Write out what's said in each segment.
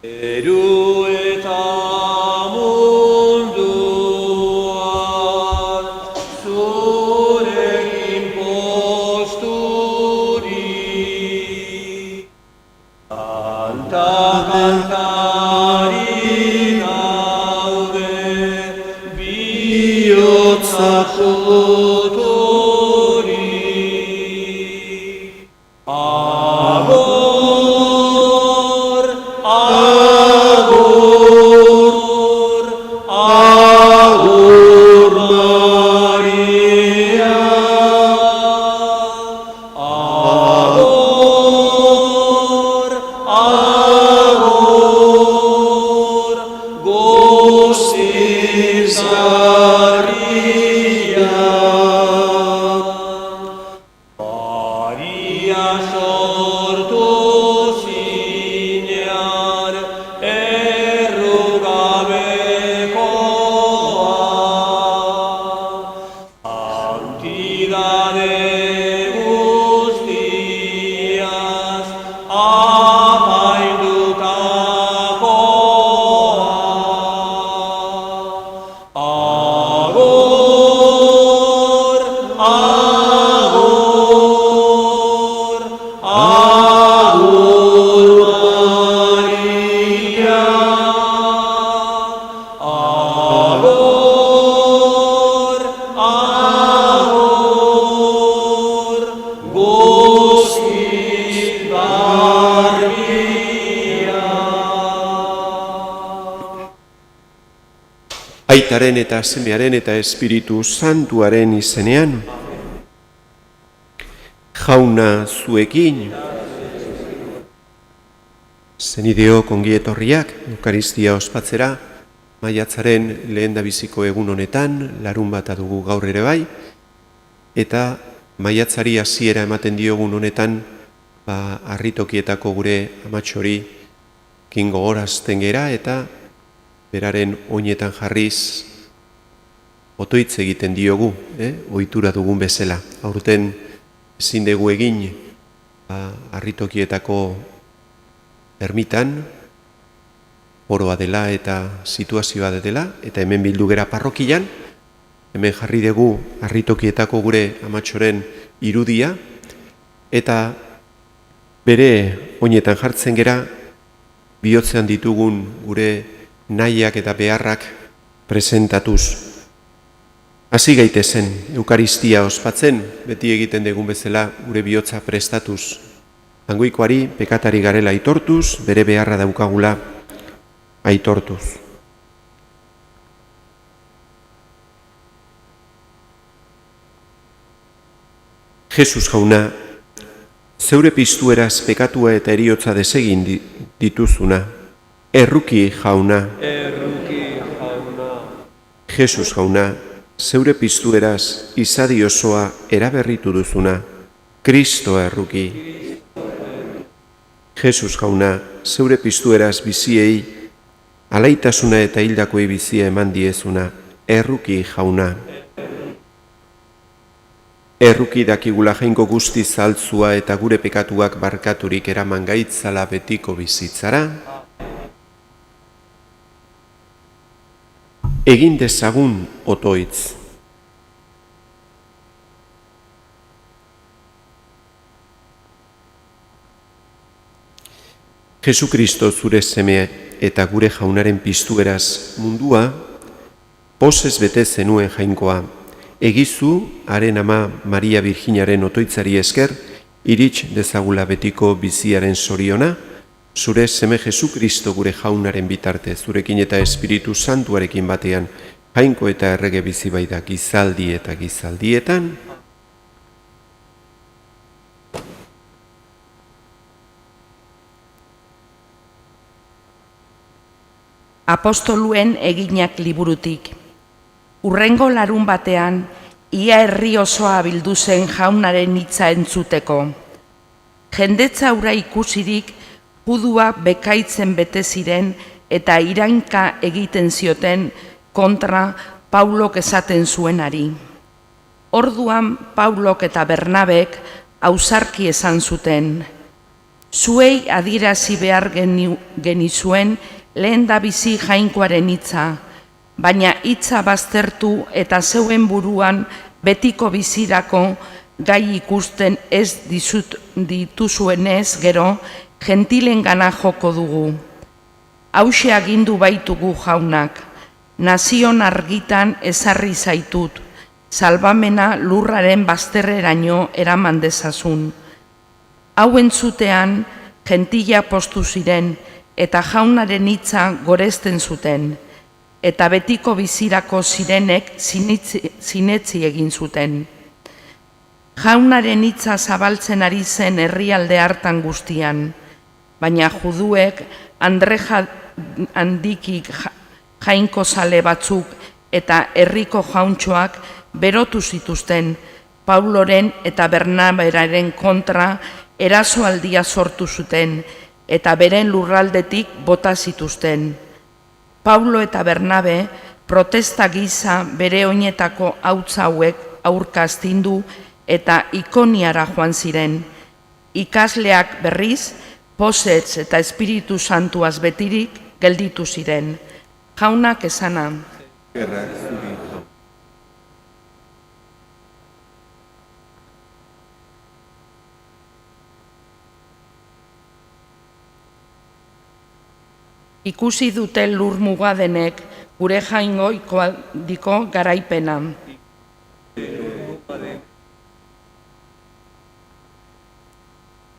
Eru eta munduan zurekin posturi kanta kantari daude bihotza jotori Guztiz harria Aitaren eta Semearen eta Espiritu Santuaren izenean. Jauna zuekin. Zenideok ongi etorriak, Eukaristia ospatzera, maiatzaren lehendabiziko egun honetan, larunbata dugu gaur ere bai, eta maiatzari hasiera ematen diogun honetan, harritokietako gure amatxori kingogorazten gera eta beraren oinetan jarriz otoitz egiten diogu, ohitura dugun bezala. Aurten ezin dugu egin harritokietako ermitan, oroa dela eta situazioa dela, eta hemen bildu gera parrokian, hemen jarri dugu harritokietako gure amatxoren irudia, eta bere oinetan jartzen gera, bihotzean ditugun gure nahiak eta beharrak presentatuz. Hasi gaitezen, Eukaristia ospatzen, beti egiten dugun bezala gure bihotza prestatuz. Hangoikoari pekatari garela aitortuz, bere beharra daukagula aitortuz. Jesus jauna, zeure piztueraz pekatua eta eriotza desegin dituzuna. Erruki jauna. Jesus jauna, zeure piztueraz izadi osoa eraberritu duzuna. Kristo erruki. Jesus jauna, zeure piztueraz biziei alaitasuna eta hildakoi bizia eman diezuna. Erruki jauna. Erruki dakigula jainko guzti zaltzua eta gure pekatuak barkaturik eraman gaitzala betiko bizitzara. Egin dezagun otoitz. Jesukristo zure semea eta gure jaunaren piztueraz mundua, pozez bete zenuen jainkoa. Egizu, haren ama Maria Virginaren otoitzari esker, irits dezagula betiko biziaren zoriona, zure seme Jesukristo gure jaunaren bitarte, zurekin eta Espiritu Santuarekin batean, jainko eta errege bizi baita gizaldi eta gizaldietan. Apostoluen eginak liburutik. Urrengo larun batean, ia herri osoa bildu zen jaunaren hitza entzuteko. Jendetza hura ikusirik, judua bekaitzen bete ziren eta irainka egiten zioten kontra Paulok esaten zuenari. Orduan Paulok eta Bernabek ausarki esan zuten. Zuei adierazi behar genizuen lehen da bizi jainkoaren hitza, baina hitza baztertu eta zeuen buruan betiko bizirako gai ikusten ez dituzuenez gero, gentilen gana joko dugu. Hauxe agindu baitugu jaunak, nazion argitan ezarri zaitut, salbamena lurraren bazterreraino eraman dezazun. Hau entzutean, gentila postu ziren eta jaunaren hitza goresten zuten, eta betiko bizirako zirenek sinetzi egin zuten. Jaunaren hitza zabaltzen ari zen herrialde hartan guztian, baina juduek Andre handikik jainko zale batzuk eta herriko jauntxoak berotu zituzten Pauloren eta Bernaberaren kontra erasoaldia sortu zuten eta beren lurraldetik bota zituzten. Paulo eta Bernabe protesta gisa bere oinetako hautz hauek aurka astindu eta Ikoniara joan ziren. Ikasleak berriz, pozetz eta Espiritu Santuaz betirik gelditu ziren. Jaunak esana. Ikusi dute lur mugadenek gure jaingoiko garaipena.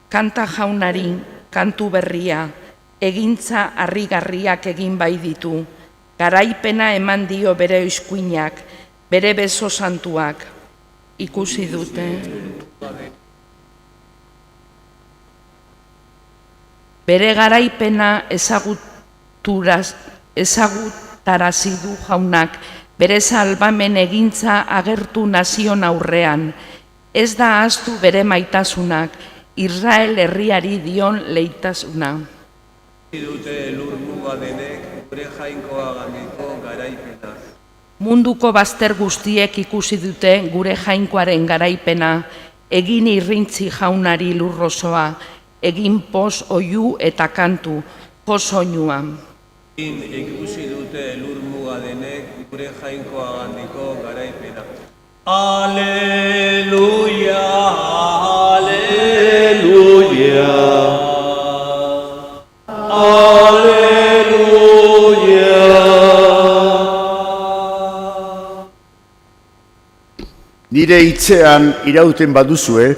Kanta jaunari, kantu berria, egintza harrigarriak egin bai ditu, Garaipena eman dio bere oizkuinak, bere beso santuak. Ikusi dute. Bere garaipena ezagutarazi du jaunak, bere salbamen egintza agertu nazion aurrean. Ez da ahaztu bere maitasunak, Israel herriari dion leitasuna. Dute lur muga denek gure jainkoagandiko garaipena. Munduko bazter guztiek ikusi dute gure jainkoaren garaipena, egin irrintzi jaunari lurrosoa, egin pos oiu eta kantu, pos oinua. Ikusi dute lur muga denek gure jainkoagandiko garaipena. Aleluia, aleluia, aleluia. Nire hitzean irauten baduzue,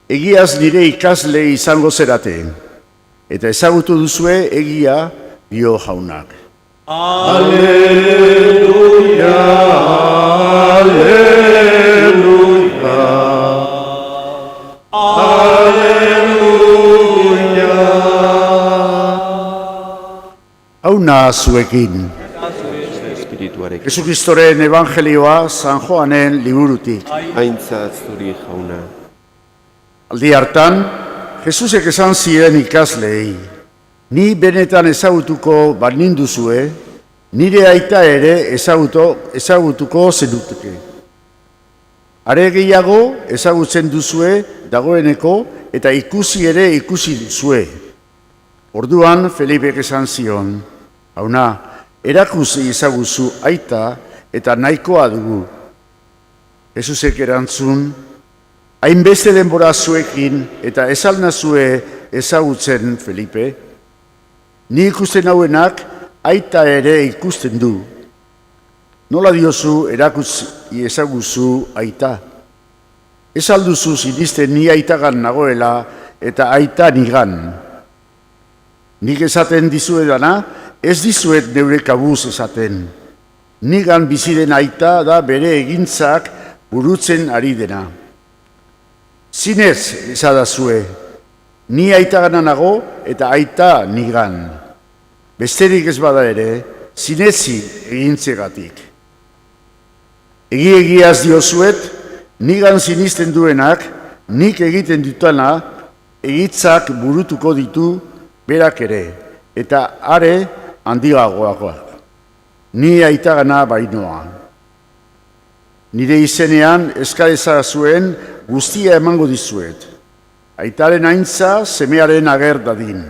egiaz nire ikasle izango zerate, eta ezagutu duzue egia dio jaunak. Aleluia, aleluia, aleluia. Jauna zuekin, Espirituarekin. Jesukristoren evangelioa San Joanen liburutik. Aintzat zuri jauna. Aldi hartan, Jesusek esan ziren ikasleei, ni benetan ezagutuko baninduzue, nire aita ere ezagutuko zenuteke. Are gehiago ezagutzen duzue dagoeneko eta ikusi ere ikusi duzue. Orduan Felipek esan zion, jauna, erakusi ezaguzu aita eta nahikoa dugu. Jesusek erantzun, hainbeste denbora zuekin eta ez alnazue ezagutzen Felipe, ni ikusten hauenak aita ere ikusten du. Nola diozu erakusi ezaguzu aita? Ez alduzu sinisten ni aitagan nagoela eta aita nigan. Nik esaten dizuedana, ez dizuet neure kabuz esaten. Nigan biziren aita da bere egintzak burutzen ari dena. Zinez esadazue, ni aitagana nago eta aita nigan. Besterik ez bada ere, zinezi egintzegatik. Egiaz diozuet, nigan sinisten duenak, nik egiten dutana, egitzak burutuko ditu berak ere, eta are handiagoagoak. Ni aitagana bainoa. Nire izenean eskadeza zuen guztia emango dizuet. Aitaren aintza semearen ager dadin.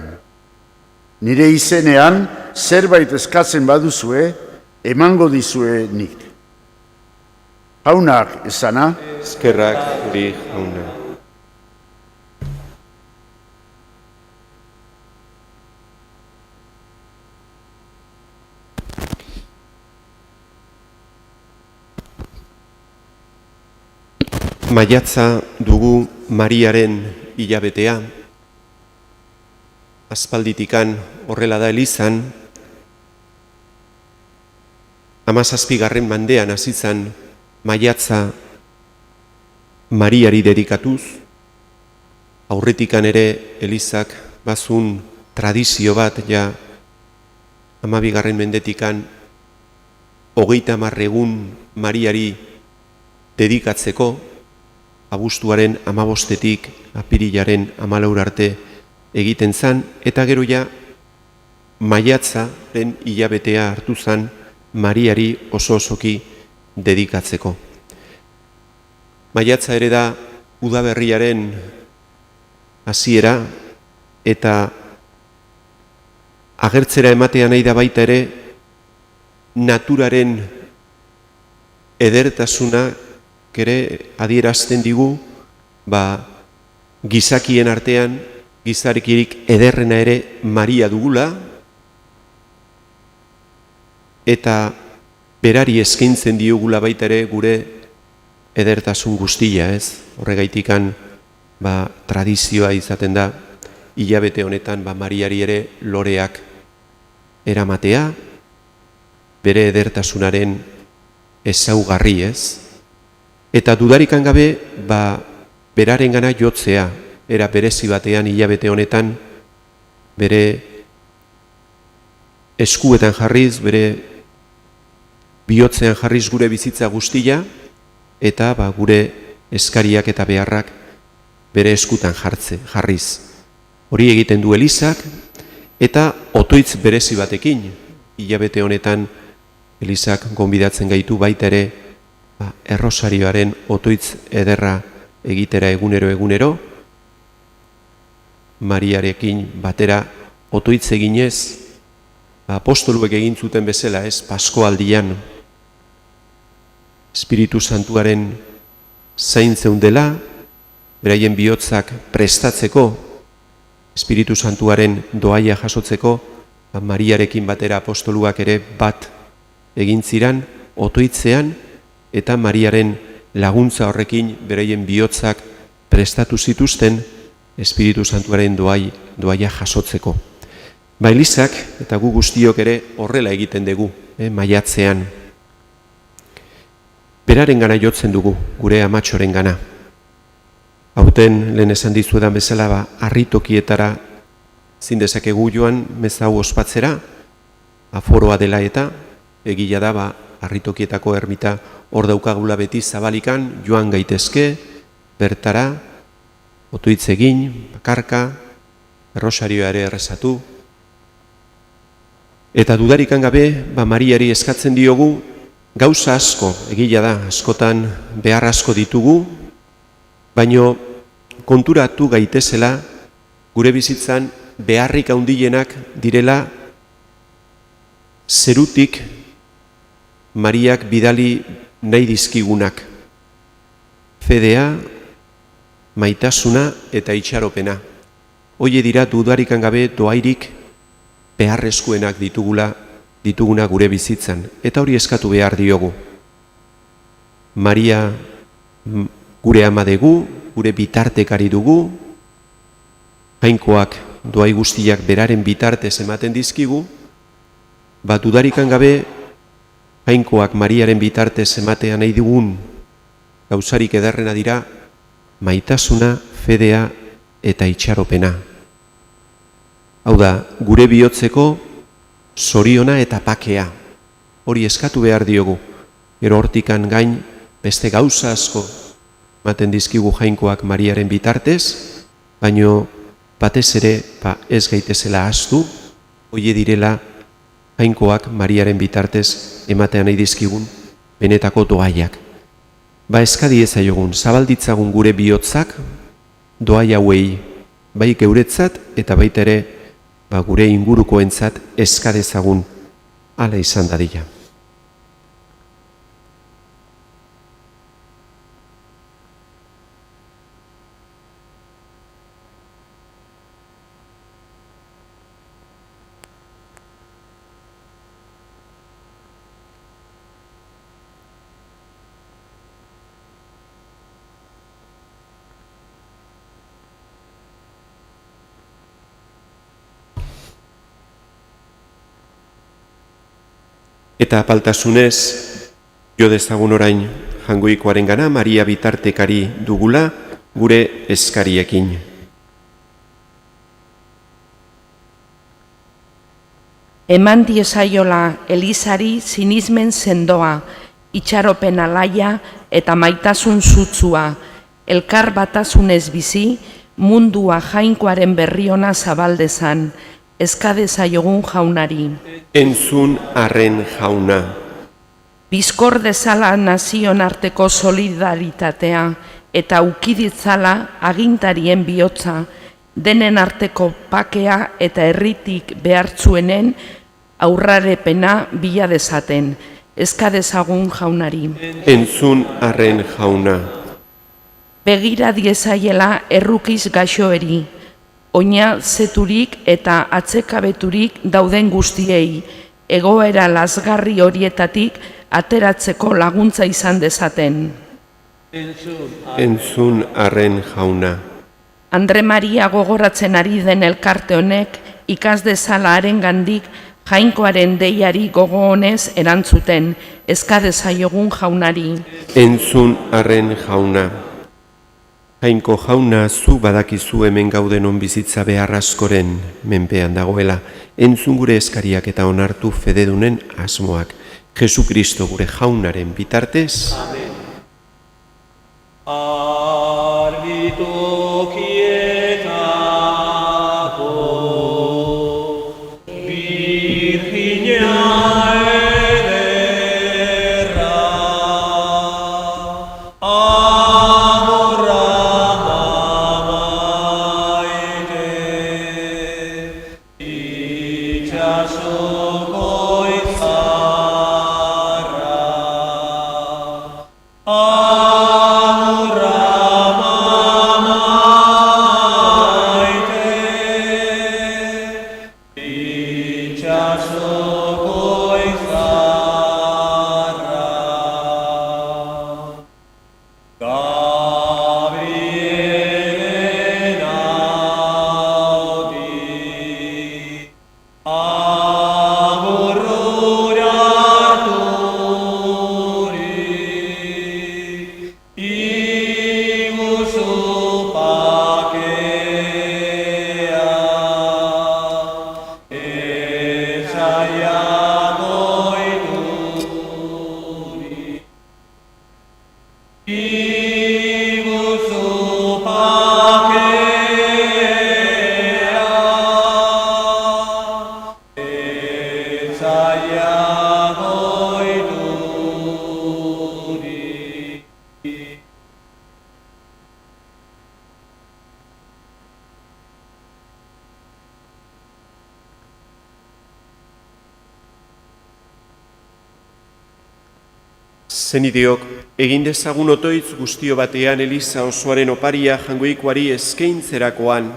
Nire izenean zerbait eskatzen baduzue, emango dizue nik. Jaunak esana, Eskerrak zuri jauna. Maiatza dugu Mariaren hilabetea. Aspalditikan horrela da Elizan, 17. mendean hasi zen maiatza Mariari dedikatuz. Aurretikan ere Elizak bazun tradizio bat, ja 12. mendetikan 30 egun Mariari dedikatzeko, abuztuaren 15-etik apirilaren 14 arte egiten zan, eta gero ja maiatzaren hilabetea hartu zan Mariari oso-osoki dedikatzeko. Maiatza ere da udaberriaren hasiera, eta agertzera ematea nahi da baita ere naturaren edertasuna ere adierazten digu, gizakien artean gizakirik ederrena ere Maria dugula, eta berari eskaintzen diogula baita ere gure edertasun guztia, ez? Horregaitikan tradizioa izaten da hilabete honetan Mariari ere loreak eramatea, bere edertasunaren ezaugarri, ez? Eta dudarikan gabe, berarengana jotzea, era berezi batean hilabete honetan, bere eskuetan jarriz, bere bihotzean jarriz gure bizitza guztia, eta gure eskariak eta beharrak bere eskutan jarriz. Hori egiten du Elizak, eta otoitz berezi batekin, hilabete honetan Elizak gonbidatzen gaitu baita ere errosarioaren otoitz ederra egitera egunero, Mariarekin batera otoitz eginez, apostoluek egin zuten bezala, ez, Paskoaldian, Espiritu Santuaren zaintzen dela, beraien bihotzak prestatzeko, Espiritu Santuaren doaia jasotzeko, Mariarekin batera apostoluak ere bat egin ziran, otoitzean, eta Mariaren laguntza horrekin beraien bihotzak prestatu zituzten Espiritu Santuaren doaia jasotzeko. Elizak eta gu guztiok ere horrela egiten dugu, maiatzean. Beraren gana jotzen dugu, gure amatxoren gana. Hauten lehen esan dizuedan bezala, harritokietara zindezakegu joan meza hau ospatzera, aforoa dela eta egia da, harritokietako ermita hor daukagula beti zabalikan, joan gaitezke, bertara, otoitz egin, bakarka, errosarioa ere errezatu. Eta dudarikan gabe, Mariari eskatzen diogu, gauza asko, egia da, askotan behar asko ditugu, baino konturatu gaitezela, gure bizitzan beharrik handienak direla zerutik Mariak bidali nahi dizkigunak. Fedea, maitasuna eta itxaropena. Hoie dira dudarikan gabe doairik beharrezkoenak dituguna gure bizitzan. Eta hori eskatu behar diogu. Maria gure ama dugu, gure bitartekari dugu, jainkoak doai guztiak beraren bitartez ematen dizkigu, dudarikan gabe jainkoak Mariaren bitartez ematea nahi dugun gauzarik ederrena dira maitasuna, fedea eta itxaropena. Hau da, gure bihotzeko zoriona eta pakea. Hori eskatu behar diogu. Gero hortikan gain beste gauza asko ematen dizkigu jainkoak Mariaren bitartez, baino batez ere ez gaitezela ahaztu, hoie direla jainkoak Mariaren bitartez ematean nahi dizkigun benetako doaiak. Eskadi ezaiogun, zabalditzagun gure bihotzak doai hauei, bai geuretzat eta baita ere gure ingurukoentzat eskadezagun hala izan dadila. Eta apaltasunez, jo dezagun orain jangoikoaren gana, Maria bitartekari dugula gure eskariekin. Eman diezaiola Elizari sinismen sendoa, itxaropen alaia eta maitasun zutzua, elkar batasunez bizi, mundua jainkoaren berriona zabaldezan, eskadezaiogun jaunari. Entzun arren jauna. Bizkor dezala nazion arteko solidaritatea eta ukiditzala agintarien bihotza, denen arteko pakea eta herritik behartzuenen aurrarepena bila dezaten, eskadezagun jaunari. Entzun arren jauna. Begira diezaiela errukiz gaixoeri, oina zeturik eta atzekabeturik dauden guztiei, egoera lazgarri horietatik ateratzeko laguntza izan dezaten. Entzun arren jauna. Andre Maria gogoratzen ari den elkarte honek ikas dezala harengandik Jainkoaren deiari gogo honez erantzuten, eska dezaiogun jaunari. Entzun arren jauna. Jainko jauna, zu badakizu hemen gauden bizitza behar askoren menpean dagoela. Entzun gure eskariak eta onartu fededunen asmoak. Jesu Kristo gure jaunaren bitartez. Amen. Argitokietako Virginia ederra, amorra maite, itxasoko izarra, amorra maite, itxasoko izarra. Gabrielen audi, amorrora harturik, iguzu pakea, etsaiago iturik. Iguzu pakea, etsaiago iturik. Zenideok, egin dezagun otoitz guztio batean Eliza osoaren oparia jangoikoari eskaintzerakoan.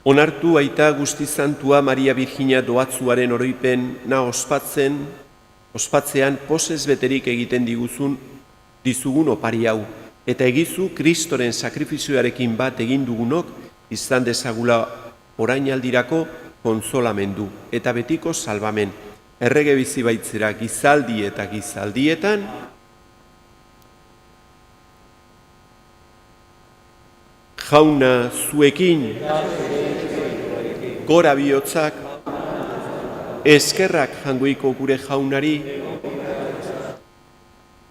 Onartu aita guztizantua Maria Virginia doatzuaren oroipen na ospatzean posez beterik egiten dizugun opari hau, eta egizu Kristoren sakrifizioarekin bat egin dugunok izan dezagula orainaldirako konsolamendu eta betiko salbamen, errege bizi baitzera gizaldi eta gizaldietan, jauna zuekin, gora bihotzak, eskerrak jangoiko gure jaunari,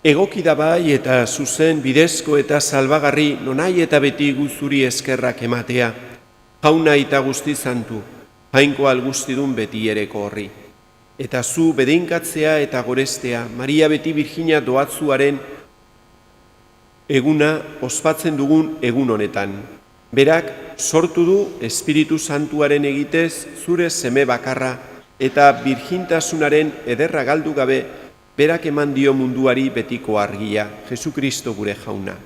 egoki da bai eta zuzen bidezko eta salbagarri nonai eta beti guzuri eskerrak ematea, jauna eta guztizantu, jainko algustidun beti ereko horri. Eta zu bedeinkatzea eta gorestea, Maria beti Virginia doatzuaren eguna ospatzen dugun egun honetan. Berak sortu du Espiritu Santuaren egitez zure seme bakarra eta birjintasunaren ederra galdu gabe berak eman dio munduari betiko argia, Jesukristo gure jauna.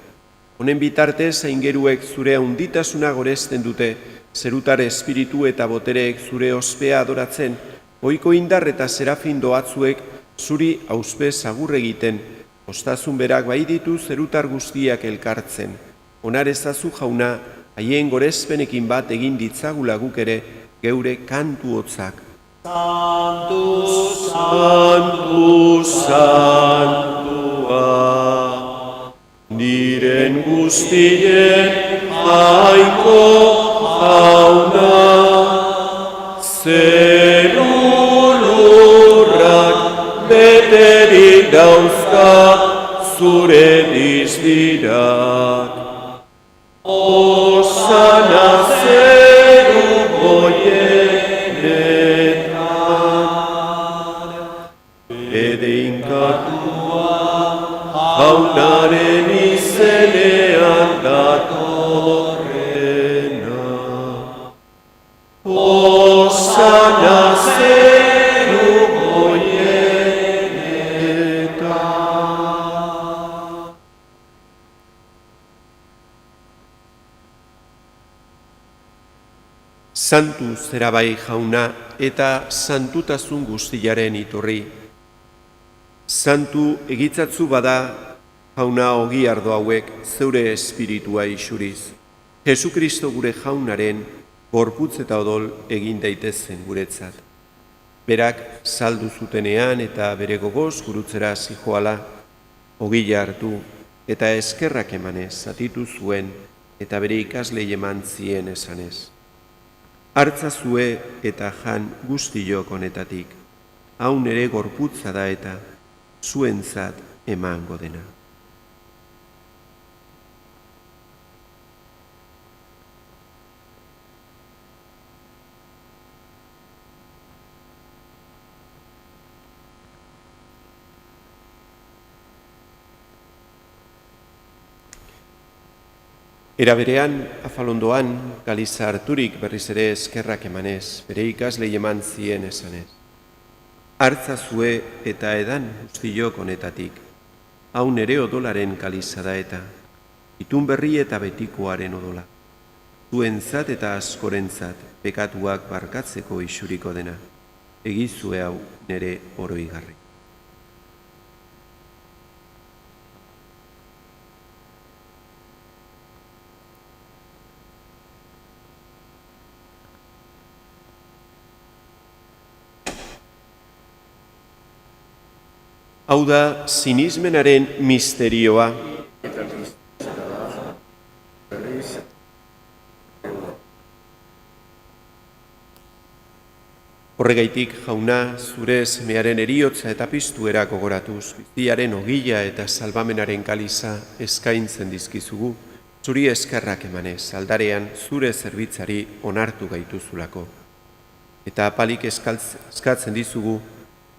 Honen bitartez aingeruek zure handitasuna goresten dute, zerutar espiritu eta botereek zure ospea adoratzen, ohiko indar eta serafin doatzuek zuri auspe zagur egiten, ostazun berak bai ditu zerutar guztiak elkartzen. Onar ezazu jauna, haien gorezpenekin bat egin ditzagula guk ere, geure kantu hotzak. Santu, Santu, Santua, niren guztien jainko jauna, zerulurrak beterik dauzka zure dizdirak. Osana zeru goienetan, bedeinkatua jaunaren izenean datorrena. Osana zeru goienetan. Santu zera bai jauna eta santutasun guztiaren iturri. Santu egitzatzu bada Jauna ogi ardo hauek zeure espiritua isuriz. Jesukristo gure jaunaren gorputz eta odol egin daitezen guretzat. Berak saldu zutenean eta bere gogoz gurutzera zijoala, ogila hartu eta eskerrak emanez zatitu zuen eta bere ikaslei eman zien esanez. Hartzazue eta jan guztiok honetatik, hau nere gorputza da eta zuentzat emango dena. Era berean, afalondoan, galiza harturik berriz ere eskerrak emanez, bere ikaslei eman zien esanez. Hartzazue eta edan guztiok honetatik, hau nere odolaren galiza da eta, itun berri eta betikoaren odola. Zuentzat eta askorentzat, pekatuak barkatzeko isuriko dena, egizue hau nere oroigarri. Hau da, sinismenaren misterioa. Horregaitik, jauna, zure semearen eriotza eta piztuera gogoratuz, biziaren ogila eta salbamenaren kaliza eskaintzen dizkizugu, zuri eskerrak emanez, aldarean zure zerbitzari onartu gaituzulako. Eta apalik eskatzen dizugu,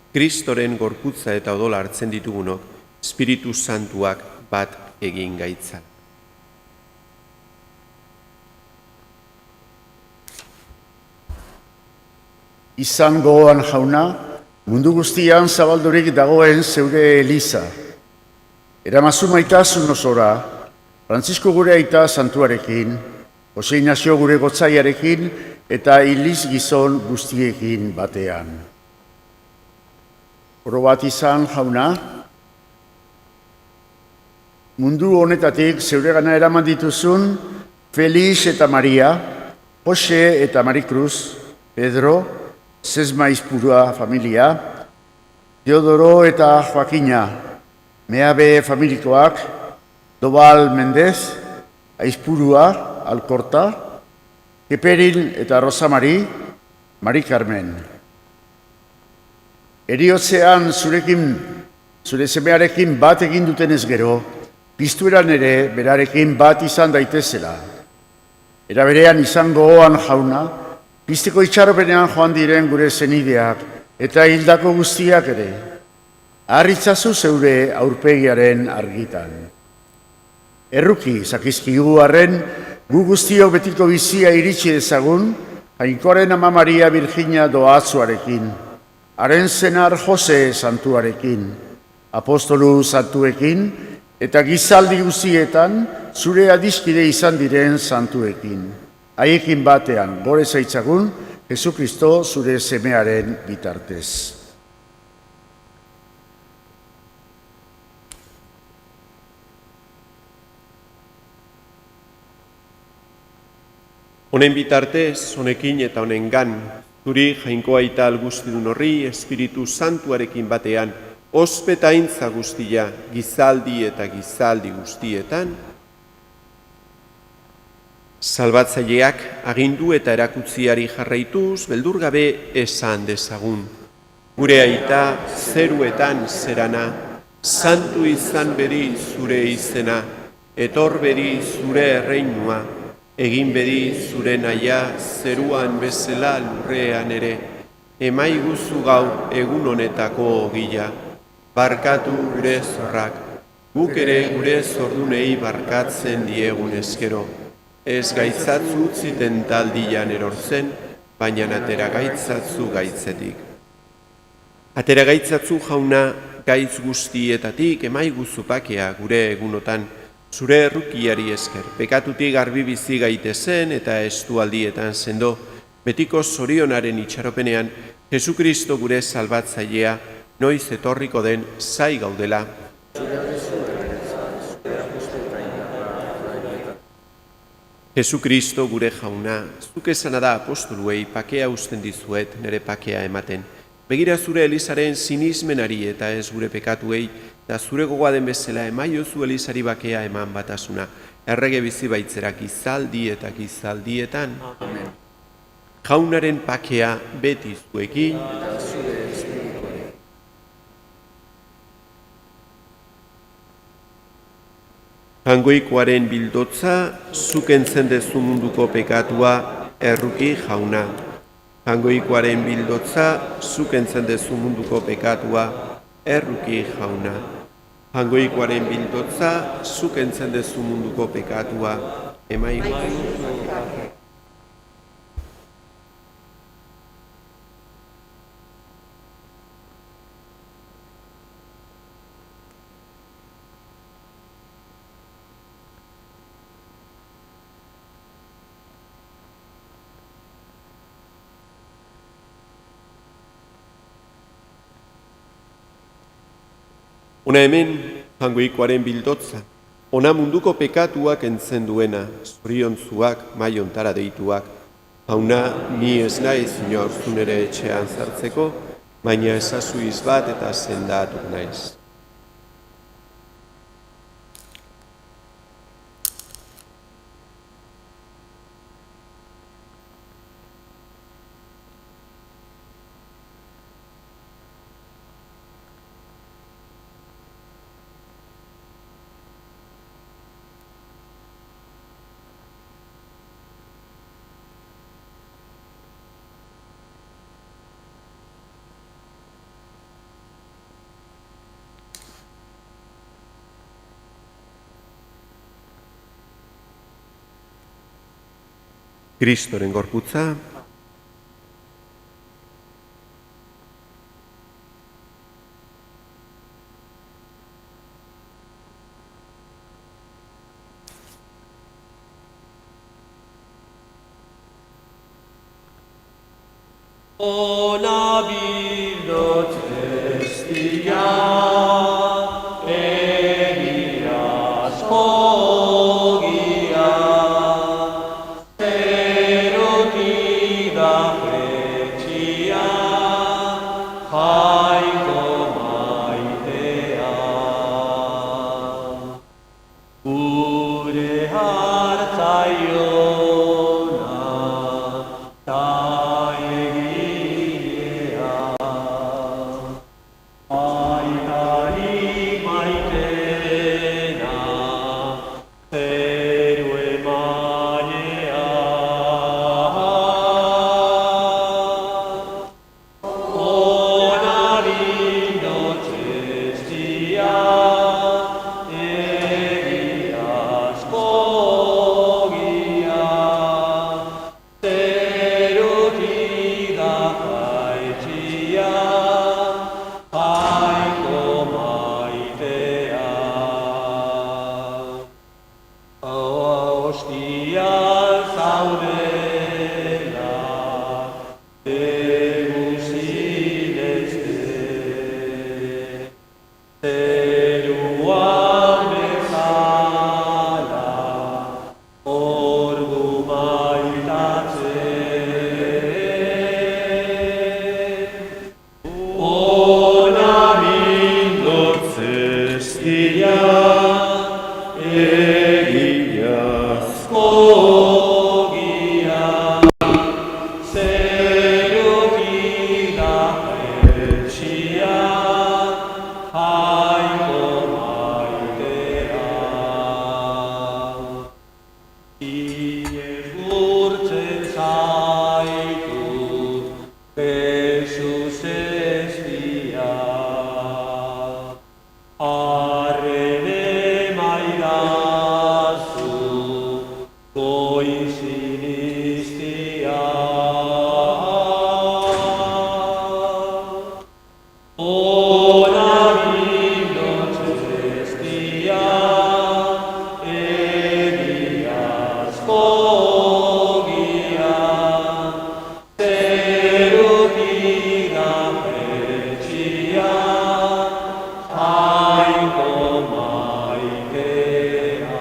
Kristoren gorputza eta odola hartzen ditugunok, Espiritu Santuak bat egin gaitza. Izan gogoan jauna, mundu guztian zabaldurik dagoen zeure Eliza. Eramazu maitasun osora, Frantzisko gure aita santuarekin, Jose Ignacio gure gotzaiarekin eta iliz gizon guztiekin batean. Oro bat izan jauna, mundu honetatik zeuregana eraman dituzun Felix eta Maria, Jose eta Marikruz, Pedro, Zesma Izpurua familia, Teodoro eta Joakina, Meabe familikoak, Dobal Mendez, Aizpurua, Alkorta, Keperil eta Rosamari, Mari Carmen. Eriotzean zure semearekin bat egin dutenez gero, piztueran ere berarekin bat izan daitezela. Era berean izan gogoan jauna, pizteko itxaropenean joan diren gure zenideak eta hildako guztiak ere. Harritzazu zeure aurpegiaren argitan. Erruki zakizkigu arren, gu guztio betiko bizia iritsi dezagun, Jainkoaren Ama Maria Virginia doazuarekin, haren zenar Jose santuarekin, apostolu santuekin, eta gizaldi guztietan zure adiskide izan diren santuekin. Haiekin batean gore zaitzagun, Jesukristo zure semearen bitartez. Honen bitartez, honekin eta honengan, zuri jainko aita alguztidun horri, Espiritu Santuarekin batean, ospetaintza guztia, gizaldi eta gizaldi guztietan, salbatzaileak agindu eta erakutziari jarraituz, beldurgabe esan dezagun. Gure aita zeruetan zerana, santu izan bedi zure izena, etor bedi zure erreinua, egin bedi zure naia zeruan bezala lurrean ere, emaiguzu gaur egun honetako ogila, barkatu gure zorrak, guk ere gure zordunei barkatzen diegun eskero, ez gaitzatzu utziten taldian erortzen, baina atera gaitzatzu gaitzetik. Atera gaitzatzu jauna gaitz guztietatik emaiguzu pakea gure egunotan, zure errukiari esker, pekatutik garbi bizi gaitezen eta estualdietan sendo, betiko zorionaren itxaropenean, Jesukristo gure salbatzailea, noiz etorriko den zai gaudela. Jesukristo gure jauna, zuk esana da apostoluei pakea uzten dizuet nere pakea ematen. Begira zure Elizaren sinismenari eta ez gure pekatuei, eta zure gogoa den bezala emaiozu Elizari bakea eman batasuna. Errege bizi baitzerak gizaldi eta gizaldietan. Amen. Jaunaren pakea beti zuekin. Eta zure espirituari. Jangoikoaren bildotza, zuk entzen dezu munduko pekatua, erruki jauna. Jangoikoaren bildotza, zuk entzen dezu munduko pekatua, erruki jauna. Jangoikoaren bildotza, zuk entzen dezu munduko pekatua, emaigu. Ona hemen, jangoikoaren bildotza, ona munduko pekatuak entzen duena, zoriontzuak, maiontara deituak. Jauna, ni ez naiz inor zunere etxean sartzeko, baina ezazu izbat eta sendatu naiz. Kristoren gorputza, Ona bildotestia, egiaz ogia, zerotida pretxia, jaiko maitea. Gure hartzaiona, ta egilea, aitari maitena, zeru emailea. Ona bildotestia, egiazko ogia, zerotida jaitxia, jaiko maitea. Ostian zaudela, eguzinezte, zeruan bezala, ordu maitatzen. Ona bildotestia, egiazko ogia, zerotida pretxia, jaiko maitea. Iez gurtzen zaitu, Jesus estia, arren emaidazu, goizin iztia. Ona bildotestia, egiazko ogia, zerotida pretxia, jaiko maitea.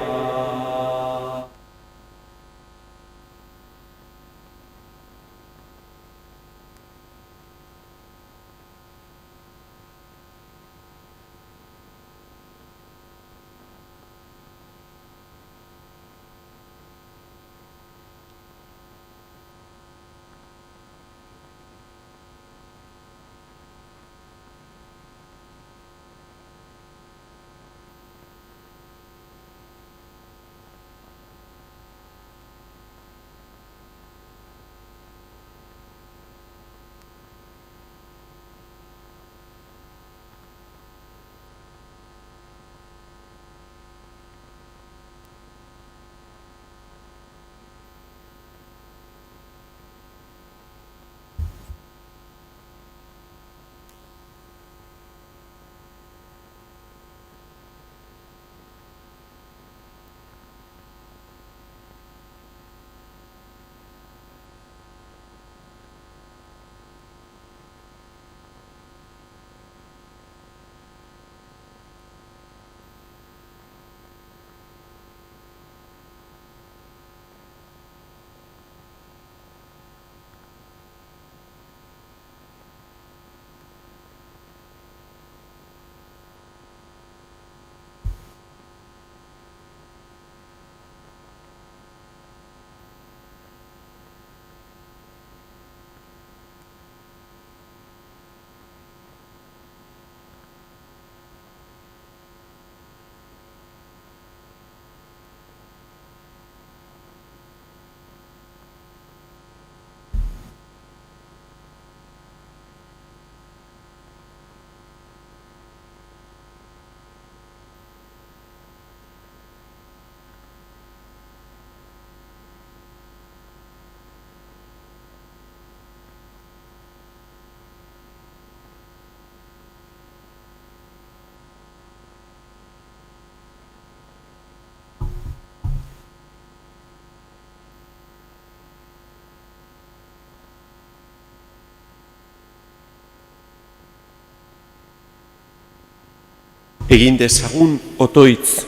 Egin dezagun otoitz.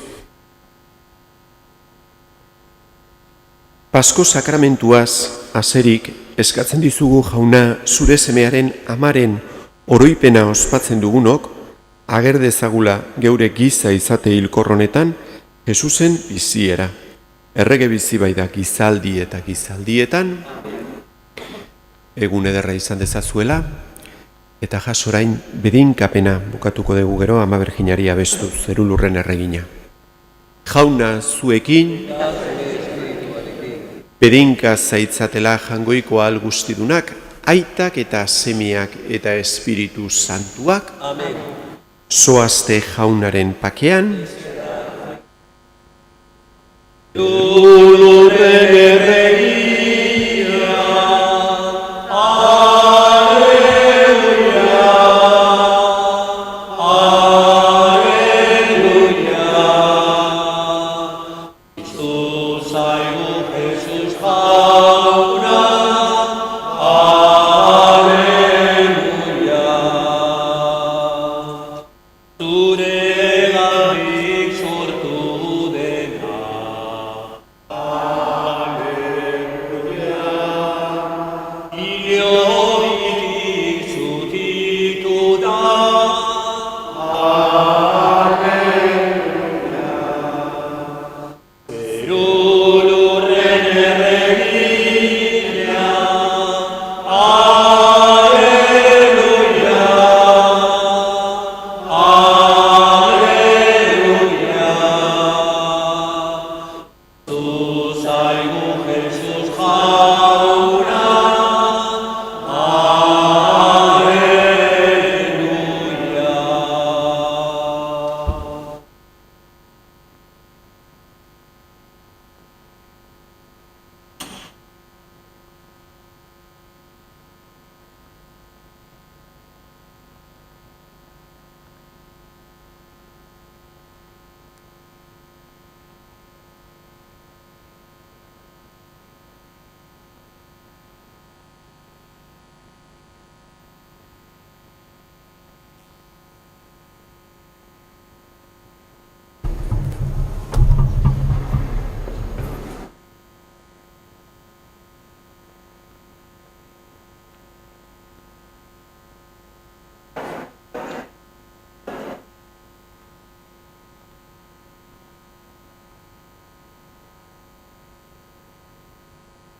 Pasko sakramentuaz haserik eskatzen dizugu Jauna zure semearen amaren oroipena ospatzen dugunok, ager dezagula geure giza izate hilkor honetan Jesusen biziera. Errege bizi bai da gizaldi eta gizaldietan, egun ederra izan dezazuela, eta jasorain bedinkapena bukatuko dugu gero Ama Berjinari abestu zerulurren erregina. Jauna zuekin, bedinka zaitzatela jangoiko ahal guztidunak, aitak eta semiak eta Espiritu Santuak, zoazte Jaunaren pakean, Lurren